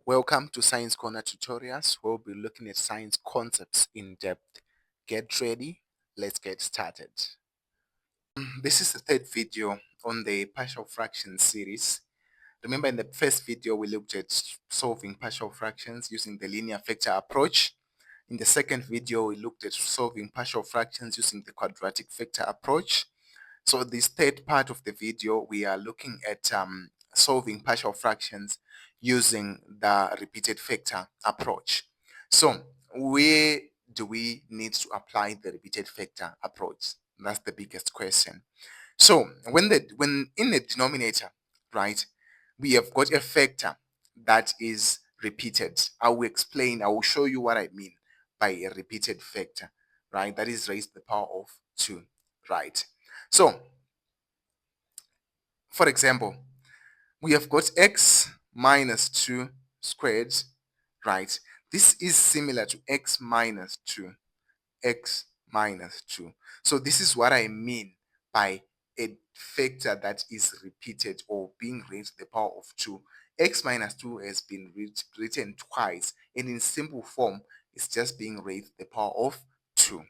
Welcome to Science Corner Tutorials. We'll be looking at science concepts in depth. Get ready, let's get started. This is the third video on the partial fraction series. Remember in the first video we looked at solving partial fractions using the linear factor approach. In the second video we looked at solving partial fractions using the quadratic factor approach. So this third part of the video, we are looking at solving partial fractions using the repeated factor approach. So where do we need to apply the repeated factor approach? That's the biggest question. So when in the denominator, right, we have got a factor that is repeated. I will show you what I mean by a repeated factor, right? That is raised to the power of 2, right? So, for example, we have got x minus 2 squared, right? This is similar to x minus 2, x minus 2. So this is what I mean by a factor that is repeated or being raised to the power of 2. X minus 2 has been written twice, and in simple form, it's just being raised to the power of 2.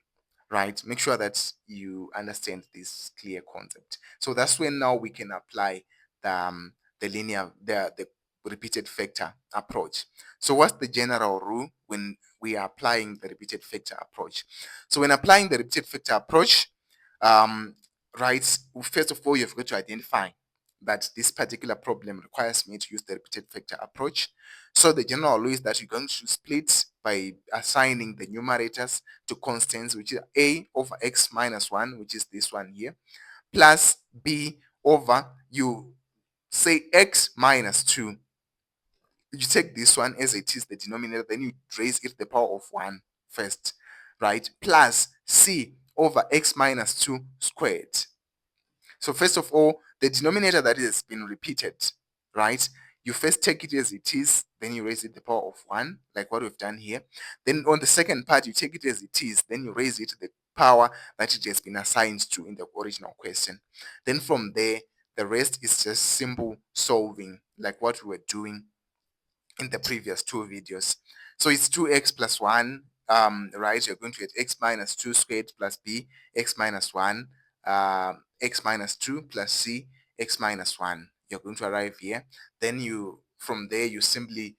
Right? Make sure that you understand this clear concept. So that's when now we can apply the repeated factor approach. So what's the general rule when we are applying the repeated factor approach? So when applying the repeated factor approach, right, first of all, you've got to identify that this particular problem requires me to use the repeated factor approach. So the general rule is that you're going to split by assigning the numerators to constants, which is a over x minus 1, which is this one here, plus b over, you say x minus 2. You take this one as it is, the denominator, then you raise it to the power of 1 first, right? Plus c over x minus 2 squared. So first of all, the denominator that has been repeated, right? You first take it as it is, then you raise it to the power of 1, like what we've done here. Then on the second part, you take it as it is, then you raise it to the power that it has been assigned to in the original question. Then from there, the rest is just simple solving, like what we were doing in the previous two videos. So it's 2x plus 1, right? You're going to get x minus 2 squared plus b, x minus 1, x minus 2 plus c, x minus 1. You're going to arrive here. Then from there, you simply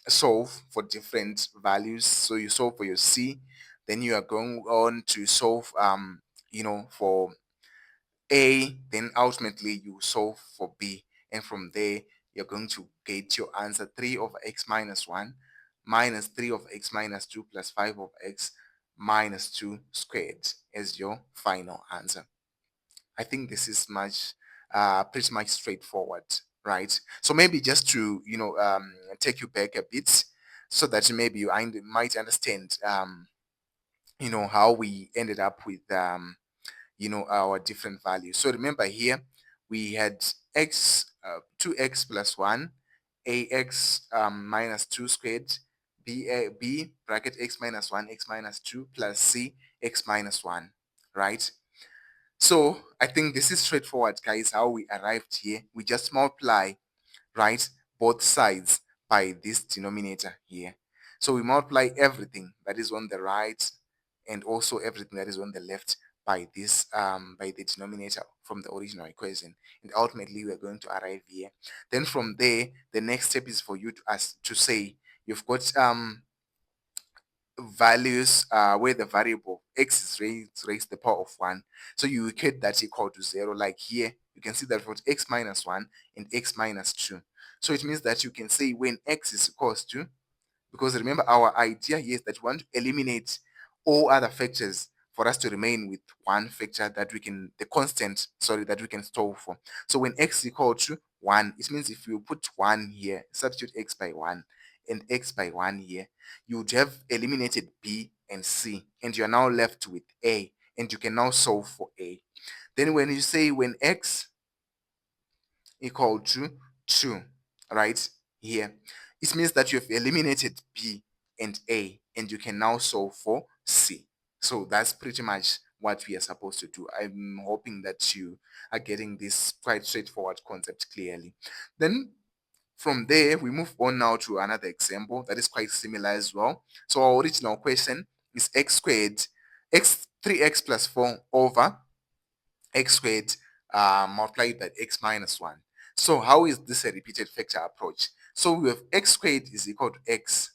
solve for different values. So you solve for your c. Then you are going on to solve, for a, then ultimately you solve for b, and from there you're going to get your answer 3 over x minus 1 minus 3 over x minus 2 plus 5 over x minus 2 squared as your final answer. I think this is pretty much straightforward, right? So maybe just to take you back a bit so that maybe you might understand how we ended up with our different values. So remember here we had 2x plus 1, ax minus 2 squared, b bracket x minus 1, x minus 2 plus c, x minus 1, right? So I think this is straightforward, guys, how we arrived here. We just multiply, right, both sides by this denominator here. So we multiply everything that is on the right and also everything that is on the left by this by the denominator from the original equation, and ultimately we are going to arrive here. Then from there, the next step is for you to say you've got values where the variable x is raised to the power of 1. So you equate that equal to 0. Like here, you can see that for x minus 1 and x minus 2. So it means that you can say when x is equals to, because remember our idea here is that we want to eliminate all other factors for us to remain with one factor that the constant, sorry, that we can solve for. So when x is equal to 1, it means if you put 1 here, substitute x by 1 and x by 1 here, you would have eliminated b and c, and you're now left with a, and you can now solve for a. Then when you say when x equal to 2, right here, it means that you've eliminated b and a, and you can now solve for c. So that's pretty much what we are supposed to do. I'm hoping that you are getting this quite straightforward concept clearly. Then From there, we move on now to another example that is quite similar as well. So our original question is x squared, 3x plus 4 over x squared multiplied by x minus 1. So how is this a repeated factor approach? So we have x squared is equal to x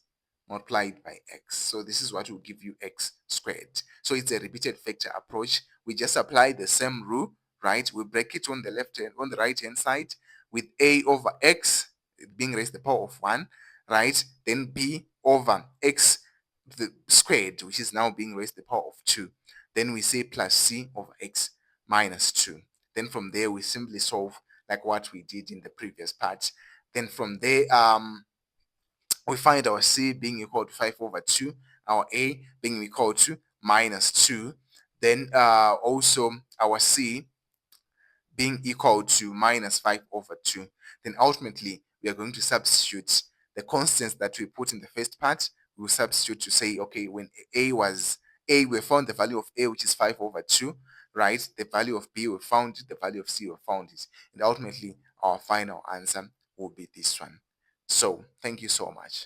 multiplied by x. So this is what will give you x squared. So it's a repeated factor approach. We just apply the same rule, right? We break it on the right hand side with a over x being raised to the power of 1, right? Then b over x the squared, which is now being raised to the power of 2. Then we say plus c over x minus 2. Then from there, we simply solve like what we did in the previous part. Then from there, we find our c being equal to 5 over 2, our a being equal to minus 2. Then also our c being equal to minus 5 over 2. Then ultimately, we are going to substitute the constants that we put in the first part. We will substitute to say, okay, when we found the value of a, which is 5 over 2, right? The value of b, we found it. The value of c, we found it. And ultimately, our final answer will be this one. So, thank you so much.